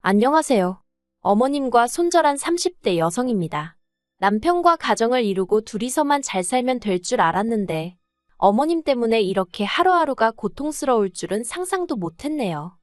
안녕하세요. 어머님과 손절한 30대 여성입니다. 남편과 가정을 이루고 둘이서만 잘 살면 될 줄 알았는데 어머님 때문에 이렇게 하루하루가 고통스러울 줄은 상상도 못했네요.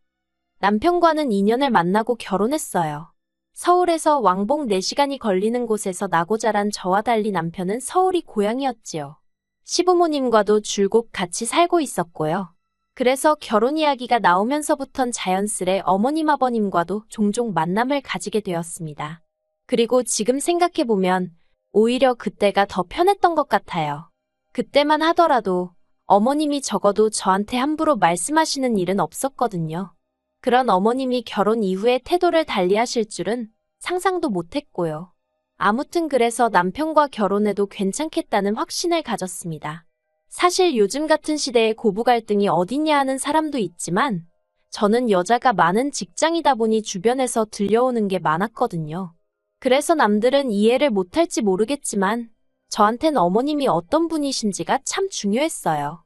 남편과는 2년을 만나고 결혼했어요. 서울에서 왕복 4시간이 걸리는 곳에서 나고 자란 저와 달리 남편은 서울이 고향이었지요. 시부모님과도 줄곧 같이 살고 있었고요. 그래서 결혼 이야기가 나오면서부턴 자연스레 어머님 아버님과도 종종 만남을 가지게 되었습니다. 그리고 지금 생각해보면 오히려 그때가 더 편했던 것 같아요. 그때만 하더라도 어머님이 적어도 저한테 함부로 말씀하시는 일은 없었거든요. 그런 어머님이 결혼 이후에 태도를 달리하실 줄은 상상도 못했고요. 아무튼 그래서 남편과 결혼해도 괜찮겠다는 확신을 가졌습니다. 사실 요즘 같은 시대에 고부 갈등이 어딨냐 하는 사람도 있지만 저는 여자가 많은 직장이다 보니 주변에서 들려오는 게 많았거든요. 그래서 남들은 이해를 못할지 모르겠지만 저한텐 어머님이 어떤 분이신지가 참 중요했어요.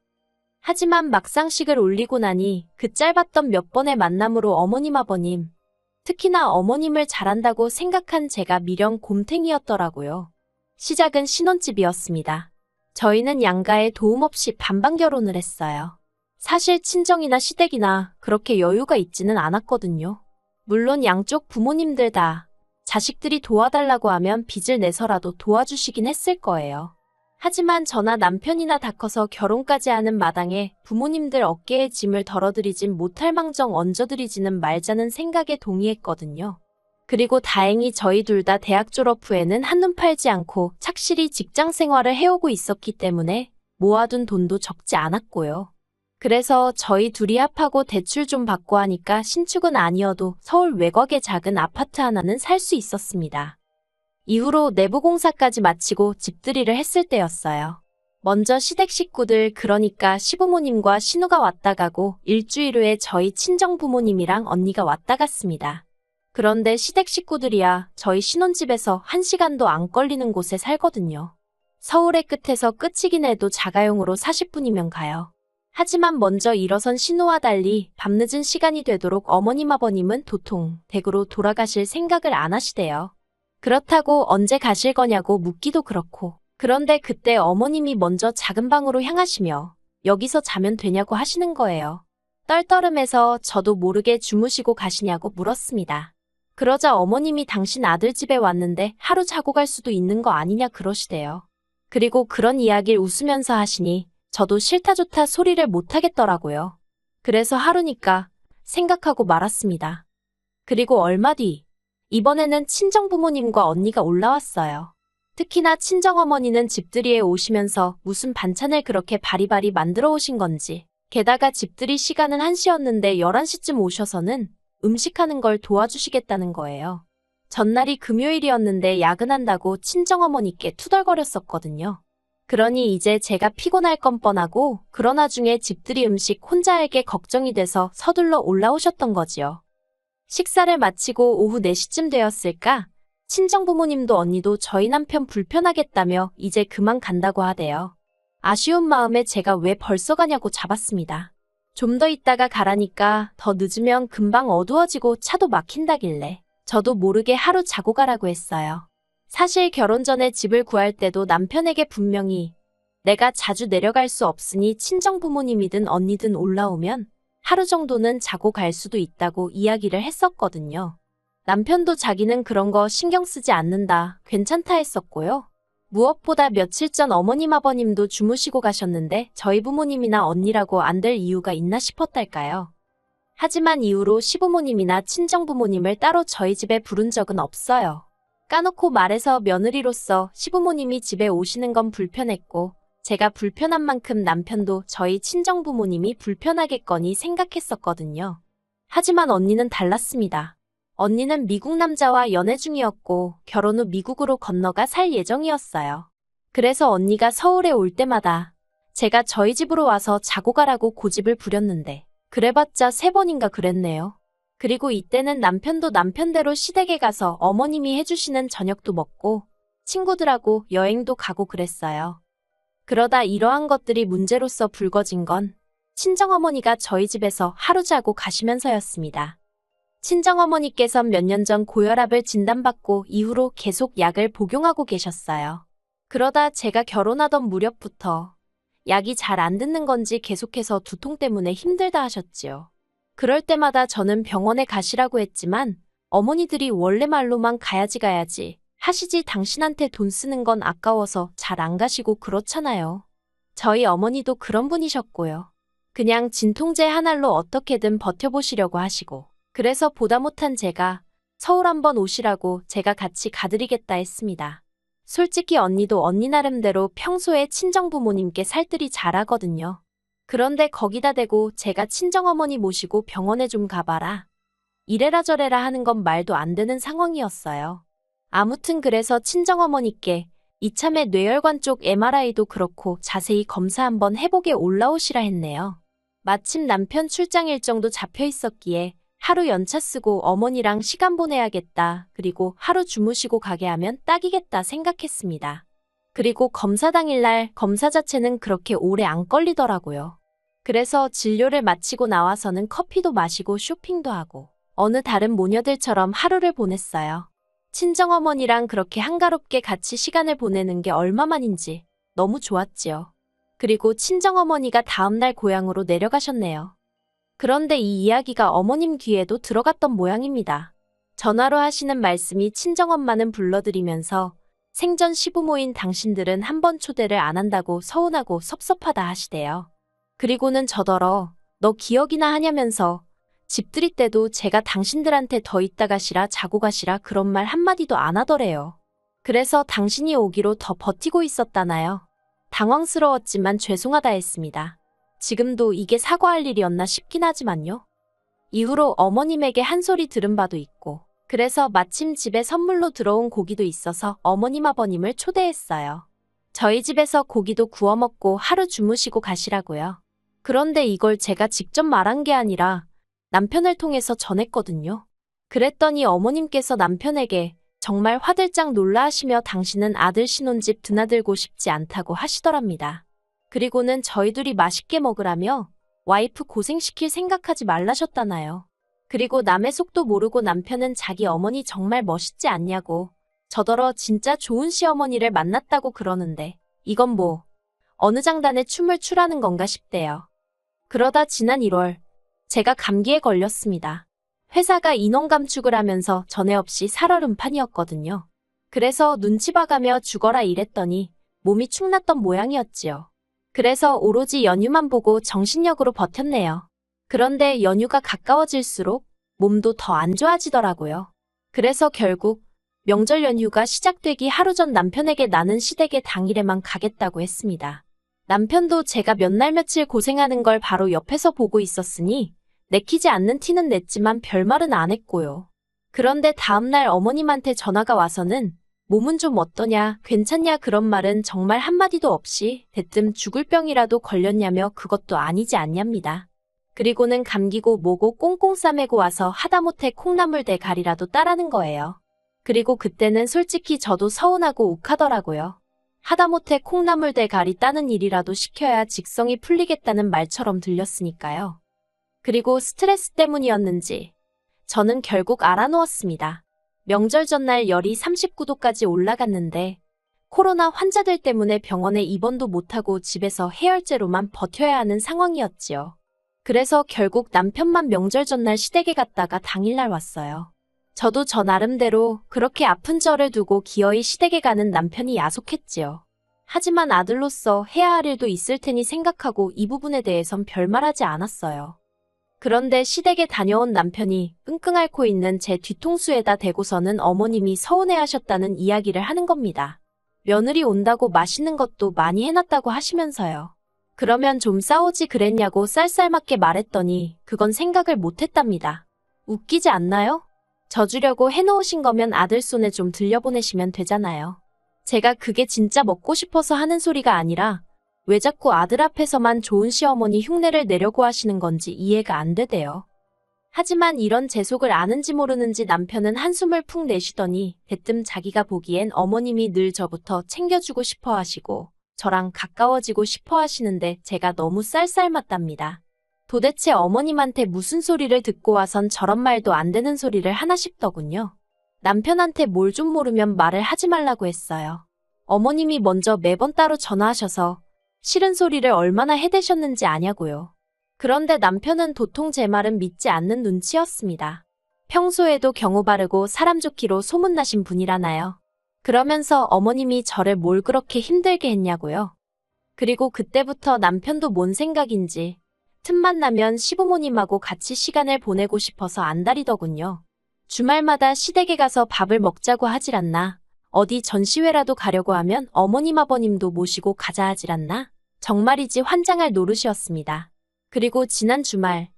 하지만 막상식을 올리고 나니 그 짧았던 몇 번의 만남으로 어머님 아버님, 특히나 어머님을 잘한다고 생각한 제가 미련 곰탱이였더라고요. 시작은 신혼집이었습니다. 저희는 양가의 도움 없이 반반 결혼을 했어요. 사실 친정이나 시댁이나 그렇게 여유가 있지는 않았거든요. 물론 양쪽 부모님들 다 자식들이 도와달라고 하면 빚을 내서라도 도와주시긴 했을 거예요. 하지만 저나 남편이나 다 커서 결혼까지 하는 마당에 부모님들 어깨에 짐을 덜어드리진 못할 망정 얹어드리지는 말자는 생각에 동의했거든요. 그리고 다행히 저희 둘 다 대학 졸업 후에는 한눈 팔지 않고 착실히 직장 생활을 해오고 있었기 때문에 모아둔 돈도 적지 않았고요. 그래서 저희 둘이 합하고 대출 좀 받고 하니까 신축은 아니어도 서울 외곽의 작은 아파트 하나는 살 수 있었습니다. 이후로 내부 공사까지 마치고 집들이를 했을 때였어요. 먼저 시댁 식구들 그러니까 시부모님과 신우가 왔다 가고 일주일 후에 저희 친정 부모님이랑 언니가 왔다 갔습니다. 그런데 시댁 식구들이야 저희 신혼집에서 1시간도 안 걸리는 곳에 살거든요. 서울의 끝에서 끝이긴 해도 자가용으로 40분이면 가요. 하지만 먼저 일어선 신우와 달리 밤늦은 시간이 되도록 어머님 아버님은 도통 댁으로 돌아가실 생각을 안 하시대요. 그렇다고 언제 가실 거냐고 묻기도 그렇고. 그런데 그때 어머님이 먼저 작은 방으로 향하시며 여기서 자면 되냐고 하시는 거예요. 떨떠름해서 저도 모르게 주무시고 가시냐고 물었습니다. 그러자 어머님이 당신 아들 집에 왔는데 하루 자고 갈 수도 있는 거 아니냐 그러시대요. 그리고 그런 이야기를 웃으면서 하시니 저도 싫다 좋다 소리를 못 하겠더라고요. 그래서 하루니까 생각하고 말았습니다. 그리고 얼마 뒤 이번에는 친정부모님과 언니가 올라왔어요. 특히나 친정어머니는 집들이에 오시면서 무슨 반찬을 그렇게 바리바리 만들어 오신 건지 게다가 집들이 시간은 1시였는데 11시쯤 오셔서는 음식하는 걸 도와주시겠다는 거예요. 전날이 금요일이었는데 야근한다고 친정어머니께 투덜거렸었거든요. 그러니 이제 제가 피곤할 건 뻔하고 그러나 중에 집들이 음식 혼자 알게 걱정이 돼서 서둘러 올라오셨던 거지요. 식사를 마치고 오후 4시쯤 되었을까? 친정부모님도 언니도 저희 남편 불편하겠다며 이제 그만 간다고 하대요. 아쉬운 마음에 제가 왜 벌써 가냐고 잡았습니다. 좀 더 있다가 가라니까 더 늦으면 금방 어두워지고 차도 막힌다길래 저도 모르게 하루 자고 가라고 했어요. 사실 결혼 전에 집을 구할 때도 남편에게 분명히 내가 자주 내려갈 수 없으니 친정부모님이든 언니든 올라오면 하루 정도는 자고 갈 수도 있다고 이야기를 했었거든요. 남편도 자기는 그런 거 신경 쓰지 않는다, 괜찮다 했었고요. 무엇보다 며칠 전 어머님 아버님도 주무시고 가셨는데 저희 부모님이나 언니라고 안 될 이유가 있나 싶었달까요. 하지만 이후로 시부모님이나 친정부모님을 따로 저희 집에 부른 적은 없어요. 까놓고 말해서 며느리로서 시부모님이 집에 오시는 건 불편했고 제가 불편한 만큼 남편도 저희 친정부모님이 불편하겠거니 생각했었거든요. 하지만 언니는 달랐습니다. 언니는 미국 남자와 연애 중이었고 결혼 후 미국으로 건너가 살 예정이었어요. 그래서 언니가 서울에 올 때마다 제가 저희 집으로 와서 자고 가라고 고집을 부렸는데 그래봤자 3번인가 그랬네요. 그리고 이때는 남편도 남편대로 시댁에 가서 어머님이 해주시는 저녁도 먹고 친구들하고 여행도 가고 그랬어요. 그러다 이러한 것들이 문제로서 불거진 건 친정어머니가 저희 집에서 하루 자고 가시면서였습니다. 친정어머니께선 몇 년 전 고혈압을 진단받고 이후로 계속 약을 복용하고 계셨어요. 그러다 제가 결혼하던 무렵부터 약이 잘 안 듣는 건지 계속해서 두통 때문에 힘들다 하셨지요. 그럴 때마다 저는 병원에 가시라고 했지만 어머니들이 원래 말로만 가야지 하시지 당신한테 돈 쓰는 건 아까워서 잘 안 가시고 그렇잖아요. 저희 어머니도 그런 분이셨고요. 그냥 진통제 한 알로 어떻게든 버텨보시려고 하시고 그래서 보다 못한 제가 서울 한번 오시라고 제가 같이 가드리겠다 했습니다. 솔직히 언니도 언니 나름대로 평소에 친정부모님께 살뜰히 잘하거든요. 그런데 거기다 대고 제가 친정어머니 모시고 병원에 좀 가봐라. 이래라 저래라 하는 건 말도 안 되는 상황이었어요. 아무튼 그래서 친정어머니께 이참에 뇌혈관 쪽 MRI도 그렇고 자세히 검사 한번 해보게 올라오시라 했네요. 마침 남편 출장 일정도 잡혀 있었기에 하루 연차 쓰고 어머니랑 시간 보내야겠다. 그리고 하루 주무시고 가게 하면 딱이겠다 생각했습니다. 그리고 검사 당일날 검사 자체는 그렇게 오래 안 걸리더라고요. 그래서 진료를 마치고 나와서는 커피도 마시고 쇼핑도 하고 어느 다른 모녀들처럼 하루를 보냈어요. 친정어머니랑 그렇게 한가롭게 같이 시간을 보내는 게 얼마만인지 너무 좋았지요. 그리고 친정어머니가 다음날 고향으로 내려가셨네요. 그런데 이 이야기가 어머님 귀에도 들어갔던 모양입니다. 전화로 하시는 말씀이 친정엄마는 불러드리면서 생전 시부모인 당신들은 한 번 초대를 안 한다고 서운하고 섭섭하다 하시대요. 그리고는 저더러 너 기억이나 하냐면서 집들이 때도 제가 당신들한테 더 있다 가시라 자고 가시라 그런 말 한마디도 안 하더래요. 그래서 당신이 오기로 더 버티고 있었다나요. 당황스러웠지만 죄송하다 했습니다. 지금도 이게 사과할 일이었나 싶긴 하지만요. 이후로 어머님에게 한 소리 들은 바도 있고 그래서 마침 집에 선물로 들어온 고기도 있어서 어머님 아버님을 초대했어요. 저희 집에서 고기도 구워 먹고 하루 주무시고 가시라고요. 그런데 이걸 제가 직접 말한 게 아니라 남편을 통해서 전했거든요. 그랬더니 어머님께서 남편에게 정말 화들짝 놀라하시며 당신은 아들 신혼집 드나들고 싶지 않다고 하시더랍니다. 그리고는 저희 둘이 맛있게 먹으라며 와이프 고생시킬 생각하지 말라셨다나요. 그리고 남의 속도 모르고 남편은 자기 어머니 정말 멋있지 않냐고 저더러 진짜 좋은 시어머니를 만났다고 그러는데 이건 뭐 어느 장단에 춤을 추라는 건가 싶대요. 그러다 지난 1월 제가 감기에 걸렸습니다. 회사가 인원 감축을 하면서 전에 없이 살얼음판이었거든요. 그래서 눈치 봐가며 죽어라 이랬더니 몸이 축났던 모양이었지요. 그래서 오로지 연휴만 보고 정신력으로 버텼네요. 그런데 연휴가 가까워질수록 몸도 더 안 좋아지더라고요. 그래서 결국 명절 연휴가 시작되기 하루 전 남편에게 나는 시댁에 당일에만 가겠다고 했습니다. 남편도 제가 몇 날 며칠 고생하는 걸 바로 옆에서 보고 있었으니 내키지 않는 티는 냈지만 별말은 안 했고요. 그런데 다음날 어머님한테 전화가 와서는 몸은 좀 어떠냐, 괜찮냐 그런 말은 정말 한마디도 없이 대뜸 죽을 병이라도 걸렸냐며 그것도 아니지 않냐입니다. 그리고는 감기고 뭐고 꽁꽁 싸매고 와서 하다못해 콩나물 대가리라도 따라는 거예요. 그리고 그때는 솔직히 저도 서운하고 욱하더라고요. 하다못해 콩나물 대가리 따는 일이라도 시켜야 직성이 풀리겠다는 말처럼 들렸으니까요. 그리고 스트레스 때문이었는지 저는 결국 알아누웠습니다. 명절 전날 열이 39도까지 올라갔는데 코로나 환자들 때문에 병원에 입원도 못하고 집에서 해열제로만 버텨야 하는 상황이었지요. 그래서 결국 남편만 명절 전날 시댁에 갔다가 당일날 왔어요. 저도 저 나름대로 그렇게 아픈 저를 두고 기어이 시댁에 가는 남편이 야속했지요. 하지만 아들로서 해야 할 일도 있을 테니 생각하고 이 부분에 대해선 별말하지 않았어요. 그런데 시댁에 다녀온 남편이 끙끙 앓고 있는 제 뒤통수에다 대고서는 어머님이 서운해하셨다는 이야기를 하는 겁니다. 며느리 온다고 맛있는 것도 많이 해놨다고 하시면서요. 그러면 좀 싸우지 그랬냐고 쌀쌀맞게 말했더니 그건 생각을 못했답니다. 웃기지 않나요? 져주려고 해놓으신 거면 아들 손에 좀 들려보내시면 되잖아요. 제가 그게 진짜 먹고 싶어서 하는 소리가 아니라 왜 자꾸 아들 앞에서만 좋은 시어머니 흉내를 내려고 하시는 건지 이해가 안 되대요. 하지만 이런 제 속을 아는지 모르는지 남편은 한숨을 푹 내쉬더니 대뜸 자기가 보기엔 어머님이 늘 저부터 챙겨주고 싶어 하시고 저랑 가까워지고 싶어 하시는데 제가 너무 쌀쌀맞답니다. 도대체 어머님한테 무슨 소리를 듣고 와선 저런 말도 안 되는 소리를 하나 싶더군요. 남편한테 뭘 좀 모르면 말을 하지 말라고 했어요. 어머님이 먼저 매번 따로 전화하셔서 싫은 소리를 얼마나 해대셨는지 아냐고요. 그런데 남편은 도통 제 말은 믿지 않는 눈치였습니다. 평소에도 경우 바르고 사람 좋기로 소문나신 분이라나요. 그러면서 어머님이 저를 뭘 그렇게 힘들게 했냐고요. 그리고 그때부터 남편도 뭔 생각인지 틈만 나면 시부모님하고 같이 시간을 보내고 싶어서 안달이더군요. 주말마다 시댁에 가서 밥을 먹자고 하질 않나. 어디 전시회라도 가려고 하면 어머님 아버님도 모시고 가자 하질 않나. 정말이지 환장할 노릇이었습니다. 그리고 지난 주말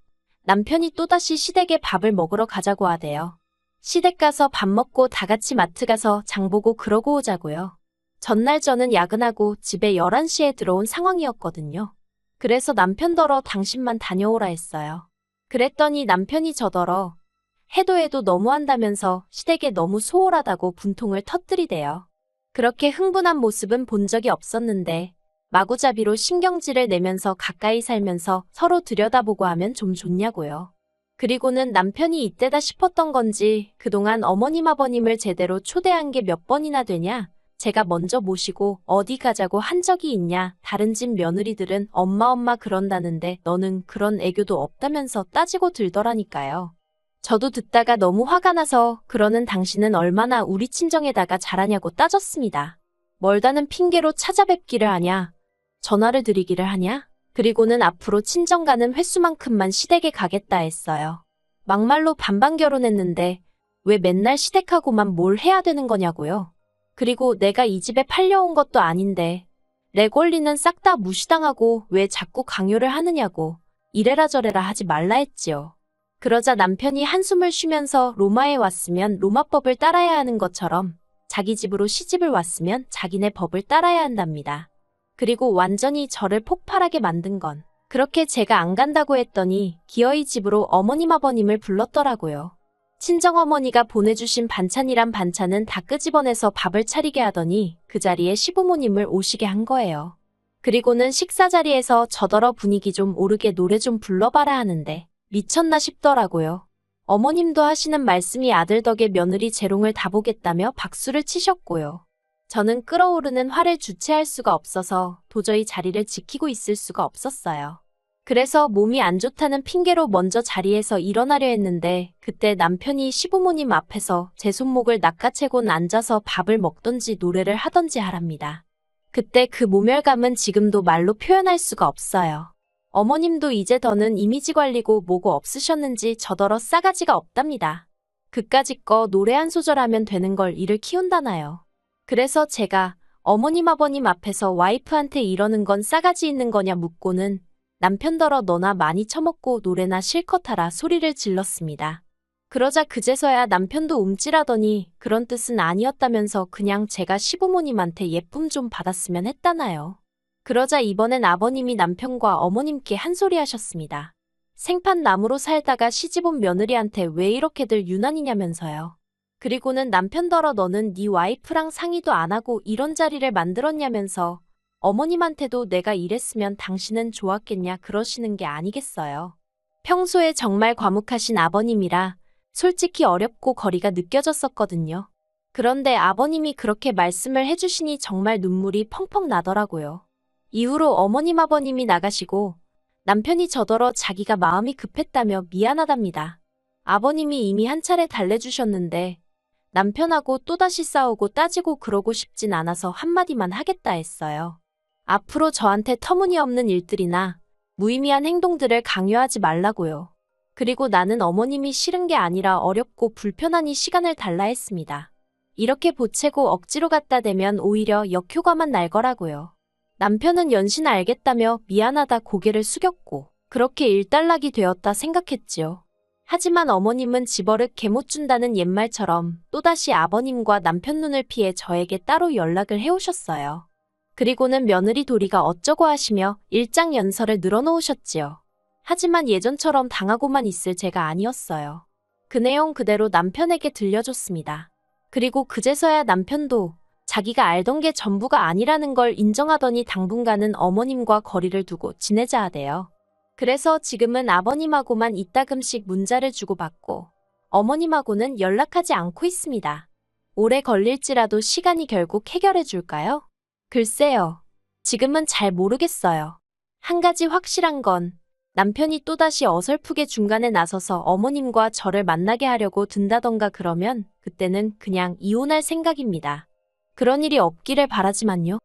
남편이 또다시 시댁에 밥을 먹으러 가자고 하대요. 시댁 가서 밥 먹고 다 같이 마트 가서 장 보고 그러고 오자고요. 전날 저는 야근하고 집에 11시에 들어온 상황이었거든요. 그래서 남편더러 당신만 다녀오라 했어요. 그랬더니 남편이 저더러 해도 너무한다면서 시댁에 너무 소홀하다고 분통을 터뜨리대요. 그렇게 흥분한 모습은 본 적이 없었는데 마구잡이로 신경질을 내면서 가까이 살면서 서로 들여다보고 하면 좀 좋냐고요. 그리고는 남편이 이때다 싶었던 건지 그동안 어머님 아버님을 제대로 초대한 게 몇 번이나 되냐? 제가 먼저 모시고 어디 가자고 한 적이 있냐? 다른 집 며느리들은 엄마 그런다는데 너는 그런 애교도 없다면서 따지고 들더라니까요. 저도 듣다가 너무 화가 나서 그러는 당신은 얼마나 우리 친정에다가 잘하냐고 따졌습니다. 멀다는 핑계로 찾아뵙기를 하냐? 전화를 드리기를 하냐? 그리고는 앞으로 친정 가는 횟수만큼만 시댁에 가겠다 했어요. 막말로 반반 결혼했는데 왜 맨날 시댁하고만 뭘 해야 되는 거냐고요. 그리고 내가 이 집에 팔려온 것도 아닌데 내 권리는 싹 다 무시당하고 왜 자꾸 강요를 하느냐고 이래라 저래라 하지 말라 했지요. 그러자 남편이 한숨을 쉬면서 로마에 왔으면 로마법을 따라야 하는 것처럼 자기 집으로 시집을 왔으면 자기네 법을 따라야 한답니다. 그리고 완전히 저를 폭발하게 만든 건 그렇게 제가 안 간다고 했더니 기어이 집으로 어머님 아버님을 불렀더라고요. 친정어머니가 보내주신 반찬이란 반찬은 다 끄집어내서 밥을 차리게 하더니 그 자리에 시부모님을 오시게 한 거예요. 그리고는 식사 자리에서 저더러 분위기 좀 오르게 노래 좀 불러봐라 하는데 미쳤나 싶더라고요. 어머님도 하시는 말씀이 아들 덕에 며느리 재롱을 다 보겠다며 박수를 치셨고요. 저는 끓어오르는 화를 주체할 수가 없어서 도저히 자리를 지키고 있을 수가 없었어요. 그래서 몸이 안 좋다는 핑계로 먼저 자리에서 일어나려 했는데 그때 남편이 시부모님 앞에서 제 손목을 낚아채곤 앉아서 밥을 먹던지 노래를 하던지 하랍니다. 그때 그 모멸감은 지금도 말로 표현할 수가 없어요. 어머님도 이제 더는 이미지 관리고 뭐고 없으셨는지 저더러 싸가지가 없답니다. 그까짓 거 노래 한 소절 하면 되는 걸 이를 키운다나요. 그래서 제가 어머님 아버님 앞에서 와이프한테 이러는 건 싸가지 있는 거냐 묻고는 남편더러 너나 많이 처먹고 노래나 실컷 하라 소리를 질렀습니다. 그러자 그제서야 남편도 움찔하더니 그런 뜻은 아니었다면서 그냥 제가 시부모님한테 예쁨 좀 받았으면 했다나요. 그러자 이번엔 아버님이 남편과 어머님께 한 소리 하셨습니다. 생판 나무로 살다가 시집온 며느리한테 왜 이렇게들 유난이냐면서요. 그리고는 남편더러 너는 네 와이프랑 상의도 안 하고 이런 자리를 만들었냐면서 어머님한테도 내가 이랬으면 당신은 좋았겠냐 그러시는 게 아니겠어요. 평소에 정말 과묵하신 아버님이라 솔직히 어렵고 거리가 느껴졌었거든요. 그런데 아버님이 그렇게 말씀을 해주시니 정말 눈물이 펑펑 나더라고요. 이후로 어머님 아버님이 나가시고 남편이 저더러 자기가 마음이 급했다며 미안하답니다. 아버님이 이미 한 차례 달래주셨는데 남편하고 또다시 싸우고 따지고 그러고 싶진 않아서 한마디만 하겠다 했어요. 앞으로 저한테 터무니없는 일들이나 무의미한 행동들을 강요하지 말라고요. 그리고 나는 어머님이 싫은 게 아니라 어렵고 불편하니 시간을 달라 했습니다. 이렇게 보채고 억지로 갖다 대면 오히려 역효과만 날 거라고요. 남편은 연신 알겠다며 미안하다 고개를 숙였고 그렇게 일단락이 되었다 생각했지요. 하지만 어머님은 집어릇 개 못 준다는 옛말처럼 또다시 아버님과 남편 눈을 피해 저에게 따로 연락을 해오셨어요. 그리고는 며느리 도리가 어쩌고 하시며 일장연설을 늘어놓으셨지요. 하지만 예전처럼 당하고만 있을 제가 아니었어요. 그 내용 그대로 남편에게 들려줬습니다. 그리고 그제서야 남편도 자기가 알던 게 전부가 아니라는 걸 인정하더니 당분간은 어머님과 거리를 두고 지내자 하대요. 그래서 지금은 아버님하고만 이따금씩 문자를 주고받고 어머님하고는 연락하지 않고 있습니다. 오래 걸릴지라도 시간이 결국 해결해 줄까요? 글쎄요. 지금은 잘 모르겠어요. 한 가지 확실한 건 남편이 또다시 어설프게 중간에 나서서 어머님과 저를 만나게 하려고 든다던가 그러면 그때는 그냥 이혼할 생각입니다. 그런 일이 없기를 바라지만요.